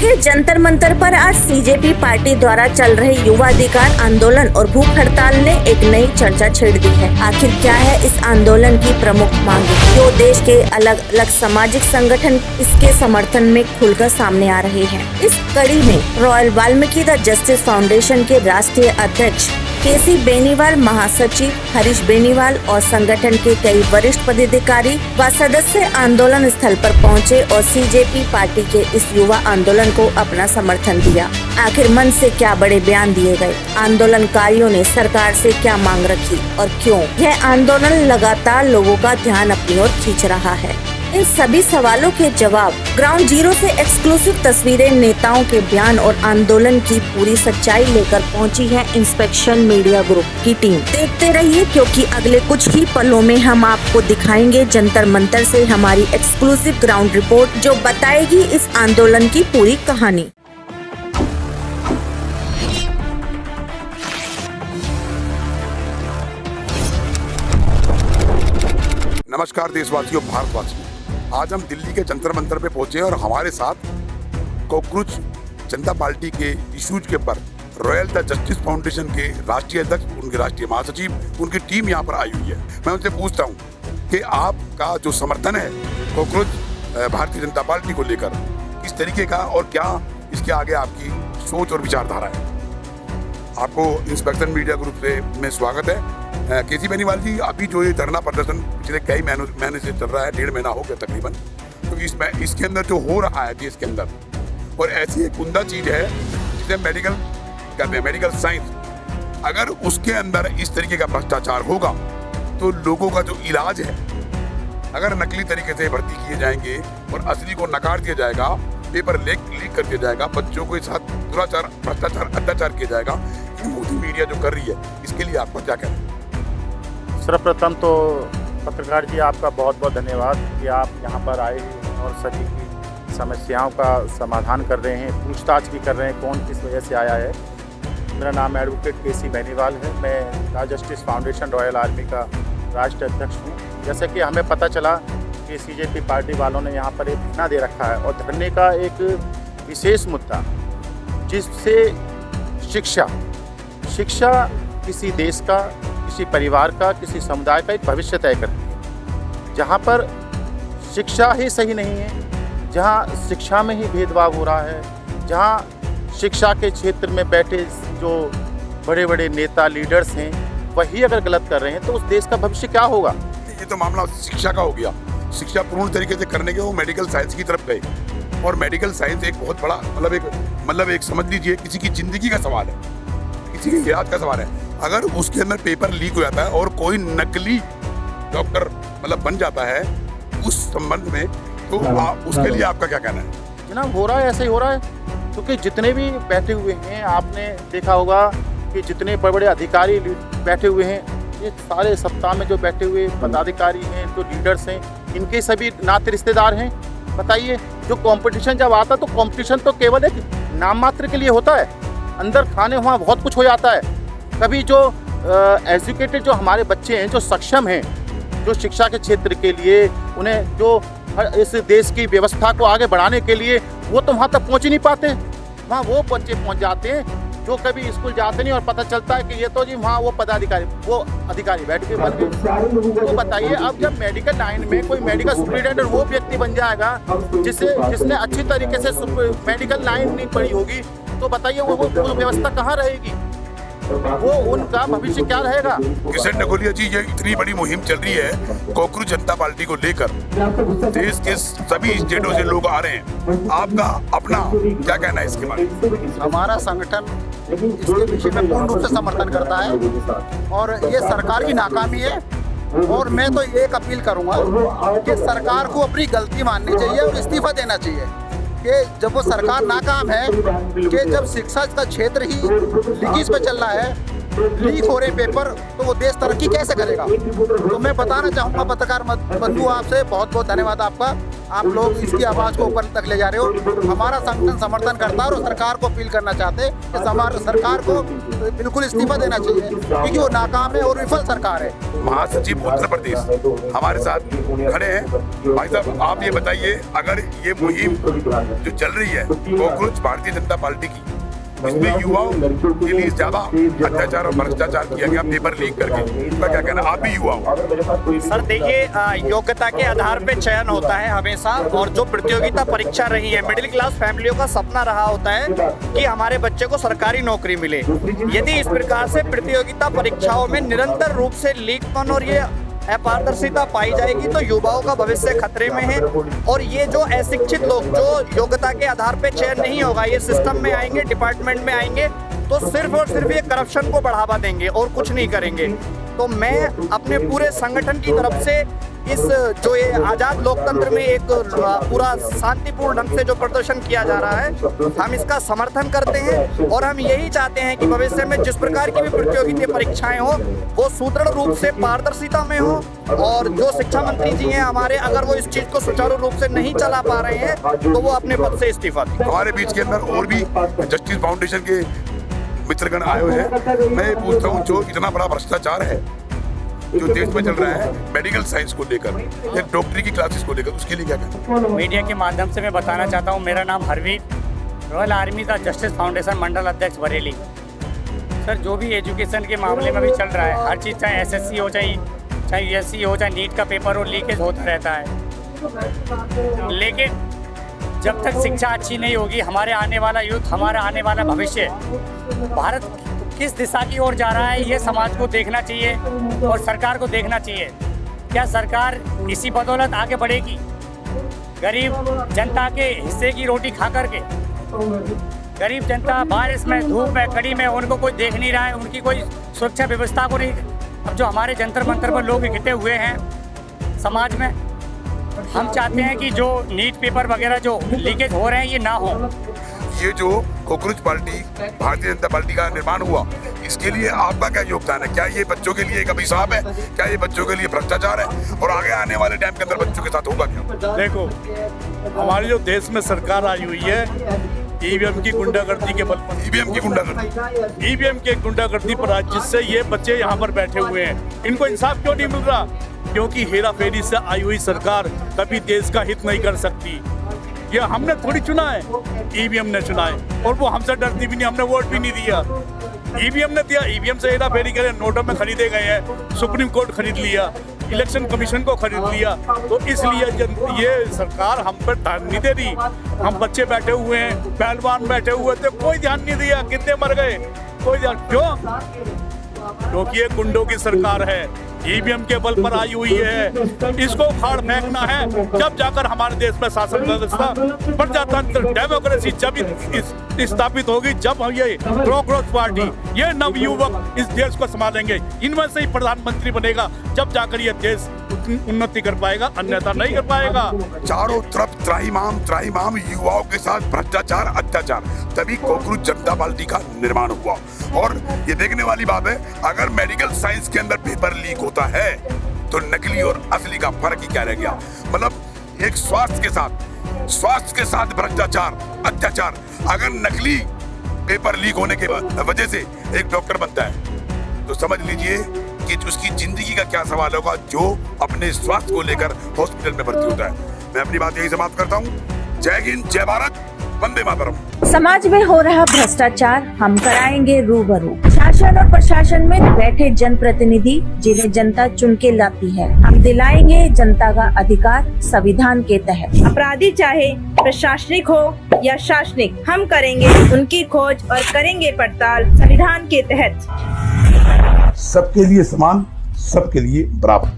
के जंतर मंतर पर आज सीजेपी पार्टी द्वारा चल रहे युवा अधिकार आंदोलन और भूख हड़ताल ने एक नई चर्चा छेड़ दी है। आखिर क्या है इस आंदोलन की प्रमुख मांगे? क्यों देश के अलग अलग सामाजिक संगठन इसके समर्थन में खुलकर सामने आ रहे हैं? इस कड़ी में royal Valmiki the justice foundation के राष्ट्रीय अध्यक्ष केसी बेनीवाल, महासचिव हरीश बेनीवाल और संगठन के कई वरिष्ठ पदाधिकारी व सदस्य आंदोलन स्थल पर पहुंचे और सीजेपी पार्टी के इस युवा आंदोलन को अपना समर्थन दिया। आखिर मन से क्या बड़े बयान दिए गए? आंदोलनकारियों ने सरकार से क्या मांग रखी और क्यों यह आंदोलन लगातार लोगों का ध्यान अपनी ओर खींच रहा है? इन सभी सवालों के जवाब ग्राउंड जीरो से एक्सक्लूसिव तस्वीरें, नेताओं के बयान और आंदोलन की पूरी सच्चाई लेकर पहुंची है इंस्पेक्शन मीडिया ग्रुप की टीम। देखते रहिए, क्योंकि अगले कुछ ही पलों में हम आपको दिखाएंगे जंतर मंतर से हमारी एक्सक्लूसिव ग्राउंड रिपोर्ट, जो बताएगी इस आंदोलन की पूरी कहानी। नमस्कार देशवासियों, भारतवासियों। आज हम दिल्ली के जंतर मंतर पे पहुंचे और हमारे साथ कॉकरोच जनता पार्टी के इश्यूज के पर रॉयल द जस्टिस फाउंडेशन के राष्ट्रीय अध्यक्ष, उनके राष्ट्रीय महासचिव, उनकी टीम यहाँ पर आई हुई है। मैं उनसे पूछता हूँ कि आपका जो समर्थन है कॉकरोच भारतीय जनता पार्टी को लेकर, किस तरीके का और क्या इसके आगे आपकी सोच और विचारधारा है? आपको इंस्पेक्शन मीडिया ग्रुप से में स्वागत है। केसी बेनीवाल जी, अभी जो ये धरना प्रदर्शन पिछले कई महीने से चल रहा है, 1.5 महीना हो गया तकरीबन, तो इसके अंदर जो हो रहा है देश के अंदर, और ऐसी एक उम्दा चीज़ है जिसे मेडिकल कहते हैं, मेडिकल साइंस, अगर उसके अंदर इस तरीके का भ्रष्टाचार होगा तो लोगों का जो इलाज है, अगर नकली तरीके से भर्ती किए जाएंगे और असली को नकार दिया जाएगा, पेपर लीक कर दिया जाएगा, बच्चों के साथ दुराचार, भ्रष्टाचार, अत्याचार किया जाएगा, मोदी मीडिया जो कर रही है, इसके लिए आपको क्या कहना है? सर्वप्रथम तो पत्रकार जी, आपका बहुत बहुत धन्यवाद कि आप यहाँ पर आए और सभी की समस्याओं का समाधान कर रहे हैं, पूछताछ भी कर रहे हैं कौन किस वजह से आया है। मेरा नाम एडवोकेट केसी बेनीवाल है। मैं the justice foundation royal army का राष्ट्रीय अध्यक्ष हूँ। जैसे कि हमें पता चला कि सीजेपी पार्टी वालों ने यहाँ पर एक धरना दे रखा है और धरने का एक विशेष मुद्दा, जिससे शिक्षा किसी देश का, किसी परिवार का, किसी समुदाय का एक भविष्य तय करती है। जहाँ पर शिक्षा ही सही नहीं है, जहाँ शिक्षा में ही भेदभाव हो रहा है, जहाँ शिक्षा के क्षेत्र में बैठे जो बड़े बड़े नेता, लीडर्स हैं, वही अगर गलत कर रहे हैं तो उस देश का भविष्य क्या होगा? ये तो मामला शिक्षा का हो गया। शिक्षा पूर्ण तरीके से करने के वो मेडिकल साइंस की तरफ गए, और मेडिकल साइंस एक बहुत बड़ा मतलब एक समझ लीजिए किसी की जिंदगी का सवाल है, किसी की इलाज का सवाल है। अगर उसके अंदर पेपर लीक हो जाता है और कोई नकली डॉक्टर बन जाता है उस संबंध में, तो उसके लिए आपका क्या कहना है? जनाब, हो रहा है, ऐसे ही हो रहा है, क्योंकि जितने भी बैठे हुए हैं, आपने देखा होगा कि जितने बड़े बड़े अधिकारी बैठे हुए हैं, ये सारे सत्ता में जो बैठे हुए पदाधिकारी हैं, जो लीडर्स हैं, इनके सभी नाते रिश्तेदार हैं। बताइए, जो कंपटीशन जब आता तो कंपटीशन तो केवल एक नाम मात्र के लिए होता है, अंदर खाने वहाँ बहुत कुछ हो जाता है। कभी जो एजुकेटेड जो हमारे बच्चे हैं, जो सक्षम हैं, जो शिक्षा के क्षेत्र के लिए उन्हें जो इस देश की व्यवस्था को आगे बढ़ाने के लिए, वो तो वहाँ तक पहुँच ही नहीं पाते। वहाँ वो बच्चे पहुँच जाते हैं जो कभी स्कूल जाते नहीं और पता चलता है कि ये तो जी वहाँ वो अधिकारी बैठ के बन गए। तो बताइए, अब जब मेडिकल लाइन में कोई मेडिकल सुपरिटेंडेंट वो व्यक्ति बन जाएगा जिसने अच्छी तरीके से मेडिकल लाइन नहीं पढ़ी होगी, तो बताइए वो व्यवस्था कहाँ रहेगी? वो उनका भविष्य क्या रहेगा? किशन नगोलिया जी, ये इतनी बड़ी मुहिम चल रही है कॉकरोच जनता पार्टी को लेकर, देश के सभी स्टेटों से लोग आ रहे हैं, आपका अपना क्या कहना है इसके बारे में? हमारा संगठन इसके विषय में पूर्ण रूप से समर्थन करता है और ये सरकार की नाकामी है। और मैं तो एक अपील करूंगा कि सरकार को अपनी गलती माननी चाहिए और इस्तीफा देना चाहिए कि जब वो सरकार नाकाम है, कि जब शिक्षा का क्षेत्र ही लीकेज पे चल रहा है, लीक हो रहे पेपर, तो वो देश तरक्की कैसे करेगा। तो मैं बताना चाहूँगा पत्रकार बंधु आपसे, बहुत बहुत धन्यवाद आपका। आप लोग इसकी आवाज़ को ऊपर तक ले जा रहे हो। हमारा संगठन समर्थन करता है और सरकार को अपील करना चाहते हैं कि हमारे सरकार को बिल्कुल इस्तीफा देना चाहिए, क्योंकि वो नाकाम है और विफल सरकार है। महासचिव उत्तर प्रदेश हमारे साथ खड़े हैं। भाई साहब, आप ये बताइए, अगर ये मुहिम जो चल रही है कॉकरोच भारतीय जनता पार्टी की, इसमें युवाओं के लिए ज्यादा अत्याचार और भ्रष्टाचार किया गया पेपर लीक करके, उसका क्या कहना, आप भी युवा हो? सर देखिए, योग्यता के आधार पे चयन होता है हमेशा, और जो प्रतियोगिता परीक्षा रही है, मिडिल क्लास फैमिलियों का सपना रहा होता है कि हमारे बच्चे को सरकारी नौकरी मिले। यदि इस प्रकार से प्रतियोगिता परीक्षाओं में निरंतर रूप से लीकपन और ये अपारदर्शिता पाई जाएगी तो युवाओं का भविष्य खतरे में है। और ये जो अशिक्षित लोग जो योग्यता के आधार पे चयन नहीं होगा, ये सिस्टम में आएंगे, डिपार्टमेंट में आएंगे, तो सिर्फ और सिर्फ ये करप्शन को बढ़ावा देंगे और कुछ नहीं करेंगे। तो मैं अपने पूरे संगठन की तरफ से इस जो ये आज़ाद लोकतंत्र में एक पूरा शांतिपूर्ण ढंग से जो प्रदर्शन किया जा रहा है, हम इसका समर्थन करते हैं। और हम यही चाहते हैं कि भविष्य में जिस प्रकार की भी प्रतियोगिता परीक्षाएं हो, वो सुदृढ़ रूप से पारदर्शिता में हो। और जो शिक्षा मंत्री जी हैं हमारे, अगर वो इस चीज़ को सुचारू रूप से नहीं चला पा रहे हैं तो वो अपने पद से इस्तीफा दें। हमारे बीच के अंदर और भी जस्टिस फाउंडेशन के मित्रगण आए हुए हैं। मैं ये पूछता हूँ, जो इतना बड़ा भ्रष्टाचार है जो देश में चल रहा है मेडिकल साइंस को लेकर, एक डॉक्टरी की क्लासेस को लेकर, उसके लिए क्या कहना? मीडिया के माध्यम से मैं बताना चाहता हूँ, मेरा नाम हरवीर, रॉयल आर्मी का जस्टिस फाउंडेशन मंडल अध्यक्ष बरेली। सर, जो भी एजुकेशन के मामले में भी चल रहा है, हर चीज़ चाहे एसएससी हो, चाहे यूएससी हो, चाहे नीट का पेपर हो, लीकेज होता रहता है। लेकिन जब तक शिक्षा अच्छी नहीं होगी, हमारे आने वाला यूथ, हमारा आने वाला भविष्य, भारत किस दिशा की ओर जा रहा है, ये समाज को देखना चाहिए और सरकार को देखना चाहिए। क्या सरकार इसी बदौलत आगे बढ़ेगी? गरीब जनता के हिस्से की रोटी खा करके, गरीब जनता बारिश में, धूप में, कड़ी में, उनको कोई देख नहीं रहा है, उनकी कोई सुरक्षा व्यवस्था को नहीं। अब जो हमारे जंतर मंतर पर लोग इकट्ठे हुए हैं समाज में, हम चाहते हैं कि जो नीट पेपर वगैरह जो लीकेज हो रहे हैं ये ना हो। ये जो cockroach party Bharatiya Janata party का निर्माण हुआ, इसके लिए आपका क्या योगदान है? क्या ये बच्चों के लिए एक अभिशाप है? क्या ये बच्चों के लिए भ्रष्टाचार है? और आगे आने वाले टाइम के अंदर बच्चों के साथ होगा क्या? देखो, हमारी जो देश में सरकार आई हुई है, ईवीएम की गुंडागर्दी के बल पर, ईवीएम की गुंडागर्दी, ईवीएम के गुंडागर्दी पर आज जिससे ये बच्चे यहाँ पर बैठे हुए हैं, इनको इंसाफ क्यों नहीं मिल रहा? क्योंकि हेरा फेरी से आई हुई सरकार कभी देश का हित नहीं कर सकती। ये हमने थोड़ी चुना है, ईवीएम ने चुना है, और वो हमसे डरती भी नहीं, हमने वोट भी नहीं दिया, ईवीएम ने दिया। ईवीएम से हेरा फेरी करे, नोटों में खरीदे गए हैं, सुप्रीम कोर्ट खरीद लिया, इलेक्शन कमीशन को खरीद लिया। तो इसलिए ये सरकार हम पर ध्यान नहीं दे रही। हम बच्चे बैठे हुए हैं, पहलवान बैठे हुए थे, कोई ध्यान नहीं दिया, कितने मर गए, कोई ध्यान क्यों? क्योंकि ये गुंडों की सरकार है, ईवीएम के बल पर आई हुई है। इसको उखाड़ फेंकना है, जब जाकर हमारे देश में शासन व्यवस्था, प्रजातंत्र, डेमोक्रेसी जब स्थापित होगी, जब ये कॉकरोच पार्टी, ये नवयुवक इस देश को संभालेंगे, इनमें से ही प्रधानमंत्री बनेगा, जब जाकर ये देश उन्नति कर पाएगा, अन्यथा नहीं कर पाएगा। चारों तरफ त्राहिमाम युवाओं के साथ भ्रष्टाचार, अत्याचार, तभी कॉकरोच जनता पार्टी का निर्माण हुआ। और ये देखने वाली बात है, अगर मेडिकल साइंस के अंदर पेपर लीक होता है तो नकली और असली का फर्क ही क्या रह गया? मतलब एक स्वास्थ्य के साथ भ्रष्टाचार, अत्याचार। अगर नकली पेपर लीक होने के वजह से एक डॉक्टर बनता है तो समझ लीजिए कि उसकी जिंदगी का क्या सवाल होगा, जो अपने स्वास्थ्य को लेकर हॉस्पिटल में भर्ती होता है। मैं अपनी बात यही समाप्त करता हूँ। जय हिंद, जय भारत, वंदे मातरम। समाज में हो रहा भ्रष्टाचार हम कराएंगे रूबरू। शासन और प्रशासन में बैठे जनप्रतिनिधि जिन्हें जनता चुन के लाती है, हम दिलाएंगे जनता का अधिकार संविधान के तहत। अपराधी चाहे प्रशासनिक हो या शासनिक, हम करेंगे उनकी खोज और करेंगे पड़ताल संविधान के तहत। सबके लिए समान, सबके लिए बराबर।